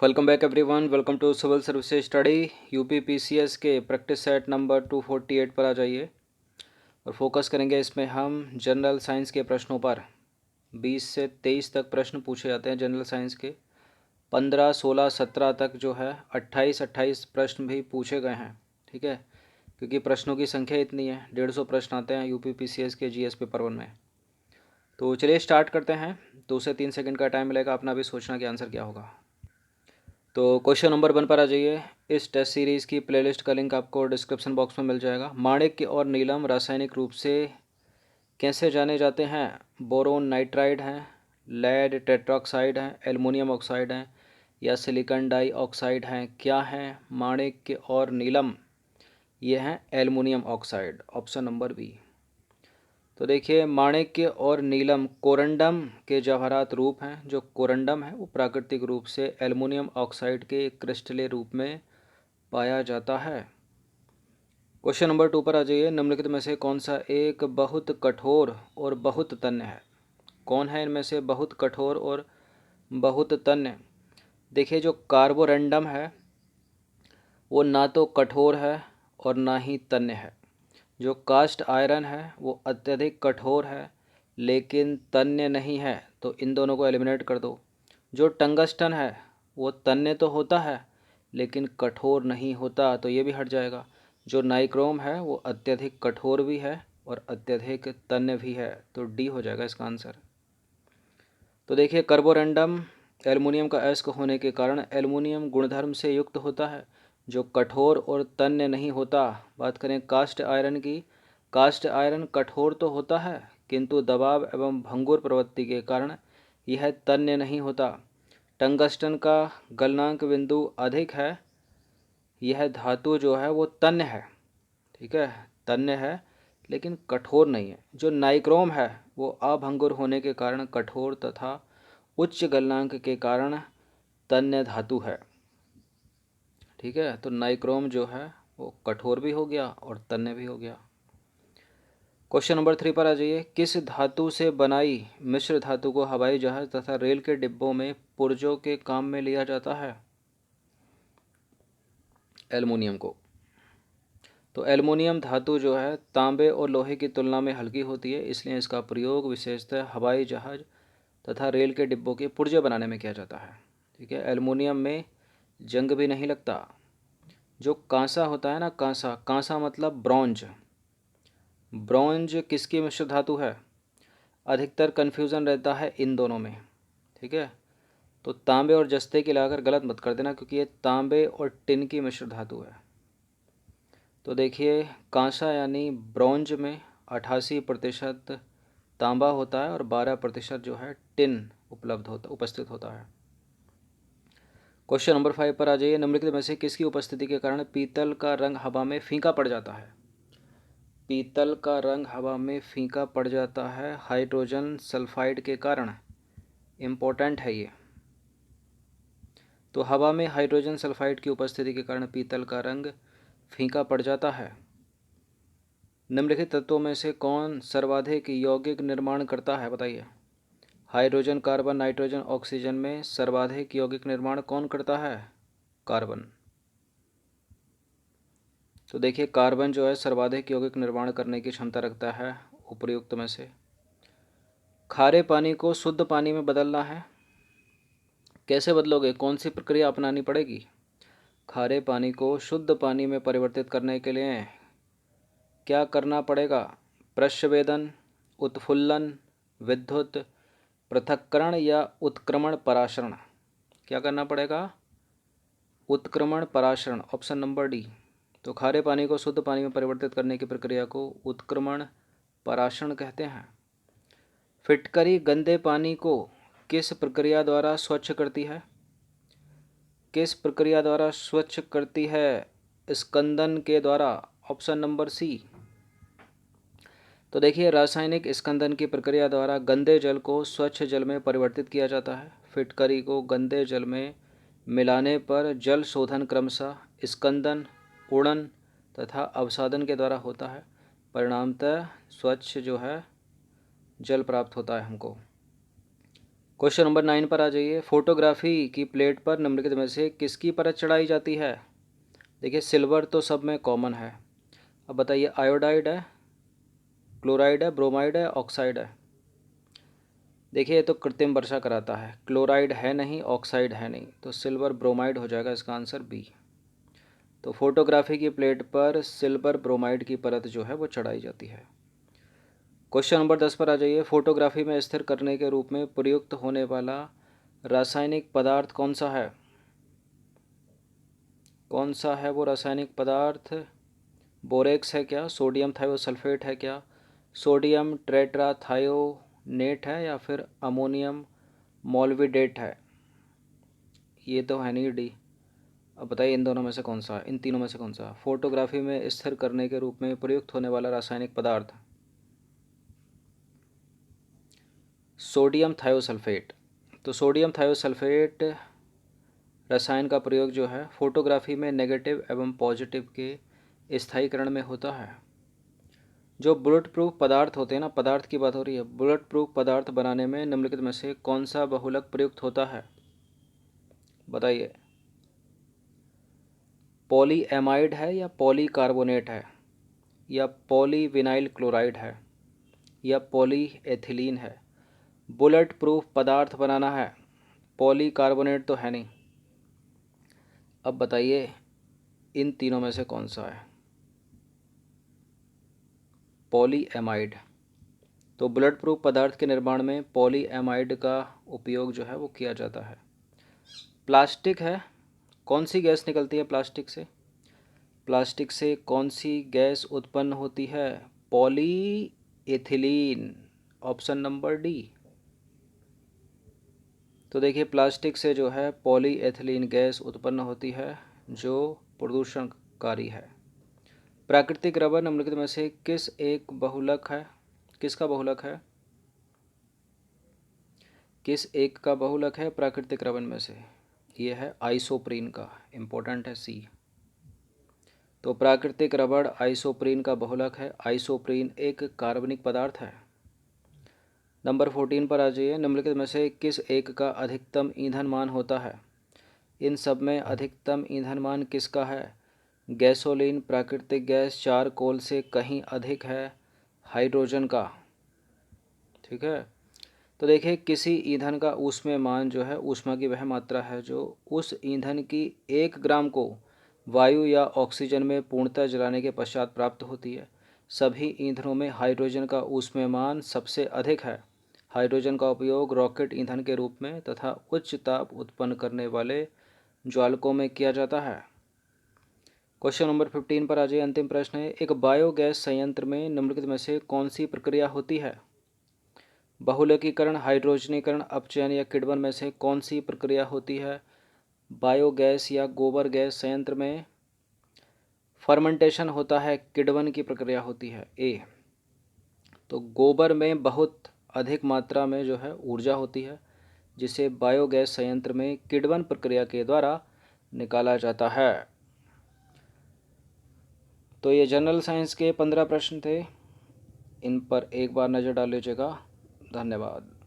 Welcome back everyone. Welcome to civil services study. UP PCS के practice set number 248 पर आ जाइए और focus करेंगे इसमें हम जनरल साइंस के प्रश्नों पर। 20 से 23 तक प्रश्न पूछे जाते हैं जनरल साइंस के। 15, 16, 17 तक जो है 28 प्रश्न भी पूछे गए हैं। ठीक है, क्योंकि प्रश्नों की संख्या इतनी है, 150 प्रश्न आते हैं यूपी पीसीएस के जीएस पेपर 1 में। तो चलिए स्टार्ट करते हैं। 2 से 3 सेकंड का टाइम मिलेगा अपना भी सोचना कि आंसर क्या होगा। तो क्वेश्चन नंबर 1 पर आ जाइए। इस टेस्ट सीरीज़ की प्लेलिस्ट का लिंक आपको डिस्क्रिप्शन बॉक्स में मिल जाएगा। माणिक्य और नीलम रासायनिक रूप से कैसे जाने जाते हैं? बोरोन नाइट्राइड हैं, लेड टेट्राक्साइड हैं, एल्युमिनियम ऑक्साइड हैं या सिलिकॉन डाइऑक्साइड हैं? क्या हैं माणिक्य और नीलम? ये हैं aluminium oxide, option number B. तो देखिए, माणिक्य और नीलम कोरंडम के जवाहरात रूप हैं। जो कोरंडम है वो प्राकृतिक रूप से एल्युमिनियम ऑक्साइड के क्रिस्टलीय रूप में पाया जाता है। क्वेश्चन नंबर 2 पर आ जाइए। निम्नलिखित में से कौन सा एक बहुत कठोर और बहुत तन्य है? कौन है इनमें से बहुत कठोर और बहुत तन्य? देखिए, जो कार्बोरंडम है वो ना तो कठोर है और ना ही तन्य है। जो कास्ट आयरन है वो अत्यधिक कठोर है लेकिन तन्य नहीं है, तो इन दोनों को एलिमिनेट कर दो। जो टंगस्टन है वो तन्य तो होता है लेकिन कठोर नहीं होता, तो ये भी हट जाएगा। जो नाइक्रोम है वो अत्यधिक कठोर भी है और अत्यधिक तन्य भी है, तो डी हो जाएगा इसका आंसर। तो देखिए, कार्बोरंडम एल्युमिनियम का अयस्क होने के कारण एल्युमिनियम गुणधर्म से युक्त होता है, जो कठोर और तन्य नहीं होता। बात करें कास्ट आयरन की, कास्ट आयरन कठोर तो होता है किंतु दबाव एवं भंगुर प्रवृत्ति के कारण यह तन्य नहीं होता। टंगस्टन का गलनांक बिंदु अधिक है, यह धातु जो है वो तन्य है। ठीक है, तन्य है लेकिन कठोर नहीं है। जो नाइक्रोम है वो अभंगुर होने के कारण कठोर तथा उच्च गलनांक के कारण तन्य धातु है। ठीक है, तो नाइक्रोम जो है वो कठोर भी हो गया और तन्य भी हो गया। क्वेश्चन नंबर 3 पर आ जाइए। किस धातु से बनाई मिश्र धातु को हवाई जहाज तथा रेल के डिब्बों में पुर्जों के काम में लिया जाता है? एल्युमिनियम को। तो एल्युमिनियम धातु जो है तांबे और लोहे की तुलना में हल्की होती है, इसलिए इसका प्रयोग विशेषतः हवाई जहाज तथा रेल के डिब्बों के पुर्जे बनाने में किया जाता है। ठीक है, एल्युमिनियम में जंग भी नहीं लगता। जो कांसा होता है ना, कांसा, कांसा मतलब ब्रॉन्ज। ब्रॉन्ज किसकी मिश्र धातु है? अधिकतर कन्फ्यूज़न रहता है इन दोनों में। ठीक है, तो तांबे और जस्ते की लगाकर गलत मत कर देना, क्योंकि ये तांबे और टिन की मिश्र धातु है। तो देखिए, कांसा यानी ब्रॉन्ज में 88% तांबा होता है और 12% जो है टिन उपस्थित होता है। क्वेश्चन नंबर 5 पर आ जाइए। निम्नलिखित में से किसकी उपस्थिति के कारण पीतल का रंग हवा में फीका पड़ जाता है? पीतल का रंग हवा में फीका पड़ जाता है हाइड्रोजन सल्फाइड के कारण। इम्पोर्टेंट है ये। तो हवा में हाइड्रोजन सल्फाइड की उपस्थिति के कारण पीतल का रंग फीका पड़ जाता है। निम्नलिखित तत्वों में से कौन सर्वाधिक यौगिक निर्माण करता है? बताइए। हाइड्रोजन, कार्बन, नाइट्रोजन, ऑक्सीजन में सर्वाधिक यौगिक निर्माण कौन करता है? कार्बन। तो देखिए, कार्बन जो है सर्वाधिक यौगिक निर्माण करने की क्षमता रखता है उपर्युक्त में से। खारे पानी को शुद्ध पानी में बदलना है, कैसे बदलोगे? कौन सी प्रक्रिया अपनानी पड़ेगी? खारे पानी को शुद्ध पानी में परिवर्तित करने के लिए क्या करना पड़ेगा? प्रश्वेदन, उत्फुल्लन, विद्युत पृथक्करण या उत्क्रमण पराशरण? क्या करना पड़ेगा? उत्क्रमण पराशरण, ऑप्शन नंबर डी। तो खारे पानी को शुद्ध पानी में परिवर्तित करने की प्रक्रिया को उत्क्रमण पराशरण कहते हैं। फिटकरी गंदे पानी को किस प्रक्रिया द्वारा स्वच्छ करती है? किस प्रक्रिया द्वारा स्वच्छ करती है? स्कंदन के द्वारा, ऑप्शन नंबर सी। तो देखिए, रासायनिक स्कंदन की प्रक्रिया द्वारा गंदे जल को स्वच्छ जल में परिवर्तित किया जाता है। फिटकरी को गंदे जल में मिलाने पर जल शोधन क्रमशः स्कंदन, उड़न तथा अवसादन के द्वारा होता है। परिणामतः स्वच्छ जो है जल प्राप्त होता है हमको। क्वेश्चन नंबर 9 पर आ जाइए। फोटोग्राफी की प्लेट पर निम्नलिखित में से किसकी परत चढ़ाई जाती है? देखिए सिल्वर तो सब में कॉमन है। अब बताइए आयोडाइड है, क्लोराइड है, ब्रोमाइड है, ऑक्साइड है। देखिए ये तो कृत्रिम वर्षा कराता है, क्लोराइड है नहीं, ऑक्साइड है नहीं, तो सिल्वर ब्रोमाइड हो जाएगा इसका आंसर बी। तो फोटोग्राफी की प्लेट पर सिल्वर ब्रोमाइड की परत जो है वो चढ़ाई जाती है। क्वेश्चन नंबर 10 पर आ जाइए। फोटोग्राफी में स्थिर करने के रूप में प्रयुक्त होने वाला रासायनिक पदार्थ कौन सा है? कौन सा है वो रासायनिक पदार्थ? बोरेक्स है क्या? सोडियम थायोसल्फेट है क्या? सोडियम टेट्राथायोनेट है या फिर अमोनियम मोल्विडेट है? ये तो है नहीं डी। अब बताइए इन दोनों में से कौन सा है, इन तीनों में से कौन सा? फोटोग्राफी में स्थिर करने के रूप में प्रयुक्त होने वाला रासायनिक पदार्थ सोडियम थायोसल्फेट। तो सोडियम थायोसल्फेट रसायन का प्रयोग जो है फोटोग्राफी में नेगेटिव एवं पॉजिटिव के स्थायीकरण में होता है। जो बुलेट प्रूफ पदार्थ होते हैं ना, पदार्थ की बात हो रही है, बुलेट प्रूफ पदार्थ बनाने में निम्नलिखित में से कौन सा बहुलक प्रयुक्त होता है? बताइए। पॉलीएमाइड है या पॉलीकार्बोनेट है या पॉलीविनाइल क्लोराइड है या पॉलीएथिलीन है? बुलेट प्रूफ पदार्थ बनाना है, पॉलीकार्बोनेट तो है नहीं। अब बताइए इन तीनों में से कौन सा है? पॉलीएमाइड। तो बुलेट प्रूफ पदार्थ के निर्माण में पॉलीएमाइड का उपयोग जो है वो किया जाता है। प्लास्टिक है, कौन सी गैस निकलती है प्लास्टिक से? प्लास्टिक से कौन सी गैस उत्पन्न होती है? Polyethylene, option number D. तो देखिए प्लास्टिक से जो है पॉलीएथिलीन गैस उत्पन्न होती है जो प्रदूषणकारी है। प्राकृतिक रबर निम्नलिखित में से किस एक बहुलक है? किसका बहुलक है? किस एक का बहुलक है प्राकृतिक रबर में से? ये है आइसोप्रीन का, इम्पोर्टेंट है सी। तो प्राकृतिक रबड़ आइसोप्रीन का बहुलक है। आइसोप्रीन एक कार्बनिक पदार्थ है। नंबर 14 पर आ जाइए। निम्नलिखित में से किस एक का अधिकतम ईंधन मान होता है? इन सब में अधिकतम ईंधन मान किसका है? गैसोलीन, प्राकृतिक गैस, चारकोल से कहीं अधिक है हाइड्रोजन का। ठीक है। तो देखिए किसी ईंधन का ऊष्मीयमान जो है ऊष्मा की वह मात्रा है जो उस ईंधन की 1 ग्राम को वायु या ऑक्सीजन में पूर्णतः जलाने के पश्चात प्राप्त होती है। सभी ईंधनों में हाइड्रोजन का ऊष्मीयमान सबसे अधिक है। हाइड्रोजन का उपयोग रॉकेट ईंधन के रूप में तथा उच्च ताप उत्पन्न करने वाले ज्वालकों में किया जाता है। क्वेश्चन नंबर 15 पर आ जाइए। अंतिम प्रश्न है, एक बायोगैस संयंत्र में निम्नलिखित में से कौन सी प्रक्रिया होती है? बहुलकीकरण, हाइड्रोजनीकरण, अपचयन या किण्वन में से कौन सी प्रक्रिया होती है? बायोगैस या गोबर गैस संयंत्र में फर्मेंटेशन होता है, किण्वन की प्रक्रिया होती है ए। तो गोबर में बहुत अधिक मात्रा में जो है ऊर्जा होती है जिसे बायोगैस संयंत्र में किण्वन प्रक्रिया के द्वारा निकाला जाता है। तो ये जनरल साइंस के 15 प्रश्न थे, इन पर एक बार नज़र डाल लीजिएगा। धन्यवाद।